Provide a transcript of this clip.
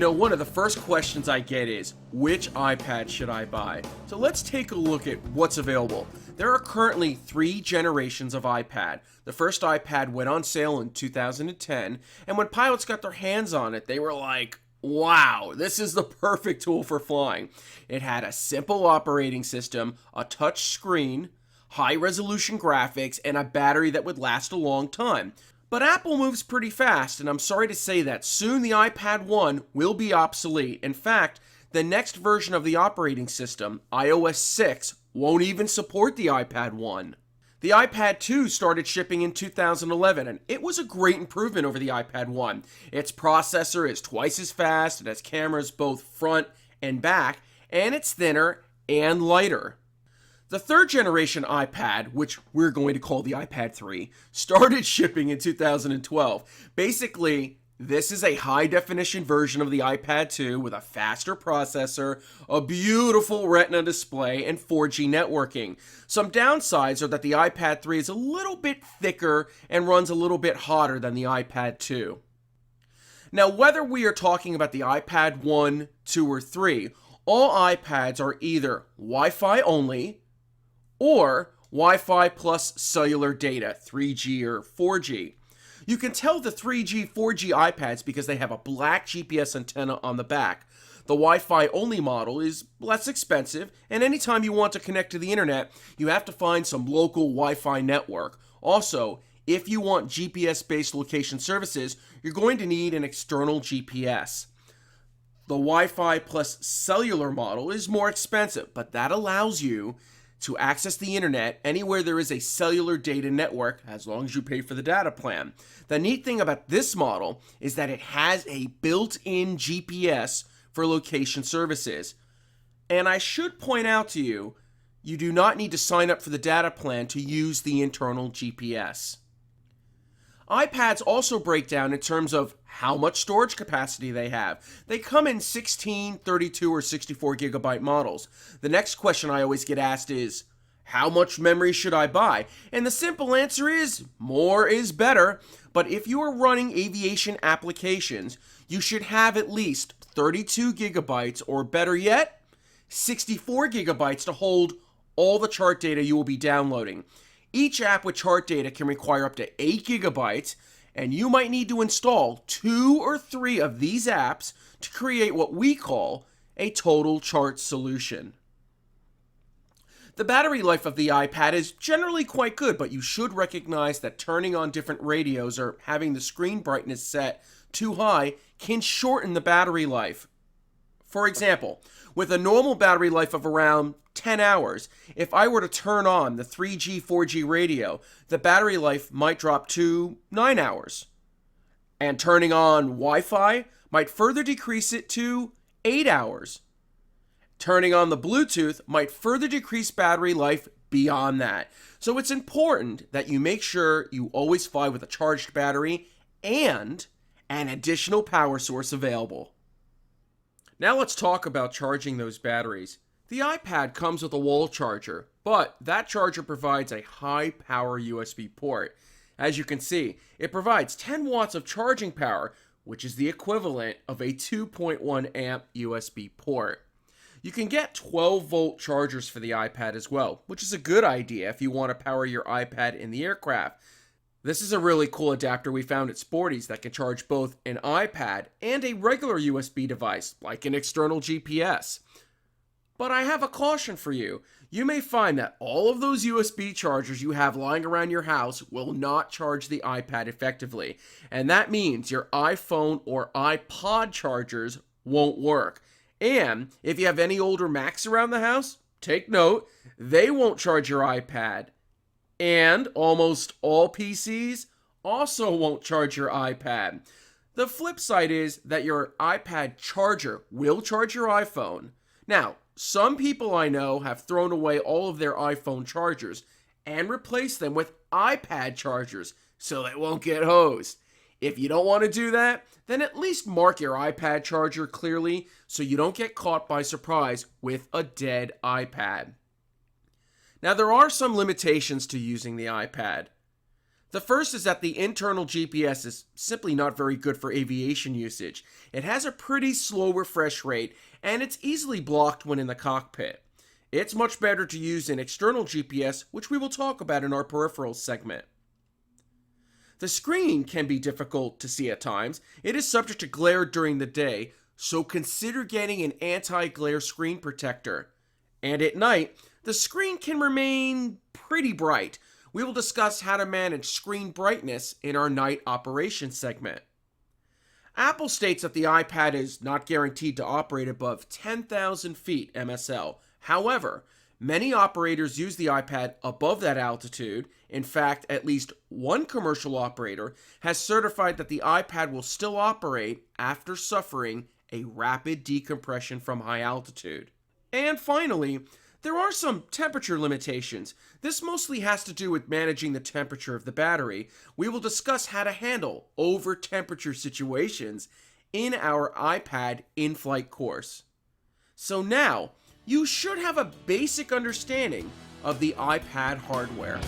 One of the first questions I get is, which iPad should I buy? So let's take a look at what's available. There are currently 3 generations of iPad. The first iPad went on sale in 2010, and when pilots got their hands on it, they were like, wow, this is the perfect tool for flying. It had a simple operating system, a touch screen, high-resolution graphics, and a battery that would last a long time. But Apple moves pretty fast, and I'm sorry to say that soon the iPad 1 will be obsolete. In fact, the next version of the operating system, iOS 6, won't even support the iPad 1. The iPad 2 started shipping in 2011, and it was a great improvement over the iPad 1. Its processor is twice as fast, it has cameras both front and back, and it's thinner and lighter. The third generation iPad, which we're going to call the iPad 3, started shipping in 2012. Basically, this is a high-definition version of the iPad 2 with a faster processor, a beautiful Retina display, and 4G networking. Some downsides are that the iPad 3 is a little bit thicker and runs a little bit hotter than the iPad 2. Now, whether we are talking about the iPad 1, 2, or 3, all iPads are either Wi-Fi only, or Wi-Fi plus cellular data, 3G or 4G. You can tell the 3G, 4G iPads because they have a black GPS antenna on the back. The Wi-Fi only model is less expensive, and anytime you want to connect to the internet, you have to find some local Wi-Fi network. Also, if you want GPS-based location services, you're going to need an external GPS. The Wi-Fi plus cellular model is more expensive, but that allows you to access the internet anywhere there is a cellular data network, as long as you pay for the data plan. The neat thing about this model is that it has a built-in GPS for location services. And I should point out to you, you do not need to sign up for the data plan to use the internal GPS. iPads also break down in terms of how much storage capacity they have. They come in 16, 32, or 64 gigabyte models. The next question I always get asked is, how much memory should I buy? And the simple answer is, more is better. But if you are running aviation applications, you should have at least 32 gigabytes, or better yet, 64 gigabytes to hold all the chart data you will be downloading. Each app with chart data can require up to 8 gigabytes, and you might need to install 2 or 3 of these apps to create what we call a total chart solution. The battery life of the iPad is generally quite good, but you should recognize that turning on different radios or having the screen brightness set too high can shorten the battery life. For example, with a normal battery life of around 10 hours, if I were to turn on the 3G, 4G radio, the battery life might drop to 9 hours. And turning on Wi-Fi might further decrease it to 8 hours. Turning on the Bluetooth might further decrease battery life beyond that. So it's important that you make sure you always fly with a charged battery and an additional power source available. Now let's talk about charging those batteries. The iPad comes with a wall charger, but that charger provides a high-power USB port. As you can see, it provides 10 watts of charging power, which is the equivalent of a 2.1 amp USB port. You can get 12-volt chargers for the iPad as well, which is a good idea if you want to power your iPad in the aircraft. This is a really cool adapter we found at Sporty's that can charge both an iPad and a regular USB device, like an external GPS. But I have a caution for you. You may find that all of those USB chargers you have lying around your house will not charge the iPad effectively. And that means your iPhone or iPod chargers won't work. And if you have any older Macs around the house, take note, they won't charge your iPad. And almost all PCs also won't charge your iPad. The flip side is that your iPad charger will charge your iPhone. Now, some people I know have thrown away all of their iPhone chargers and replaced them with iPad chargers so they won't get hosed. If you don't want to do that, then at least mark your iPad charger clearly so you don't get caught by surprise with a dead iPad. Now, there are some limitations to using the iPad. The first is that the internal GPS is simply not very good for aviation usage. It has a pretty slow refresh rate, and it's easily blocked when in the cockpit. It's much better to use an external GPS, which we will talk about in our peripherals segment. The screen can be difficult to see at times. It is subject to glare during the day, so consider getting an anti-glare screen protector. And at night, the screen can remain pretty bright. We will discuss how to manage screen brightness in our night operation segment. Apple states that the iPad is not guaranteed to operate above 10,000 feet MSL. However, many operators use the iPad above that altitude. In fact, at least one commercial operator has certified that the iPad will still operate after suffering a rapid decompression from high altitude. And finally, there are some temperature limitations. This mostly has to do with managing the temperature of the battery. We will discuss how to handle over temperature situations in our iPad in-flight course. So now, you should have a basic understanding of the iPad hardware.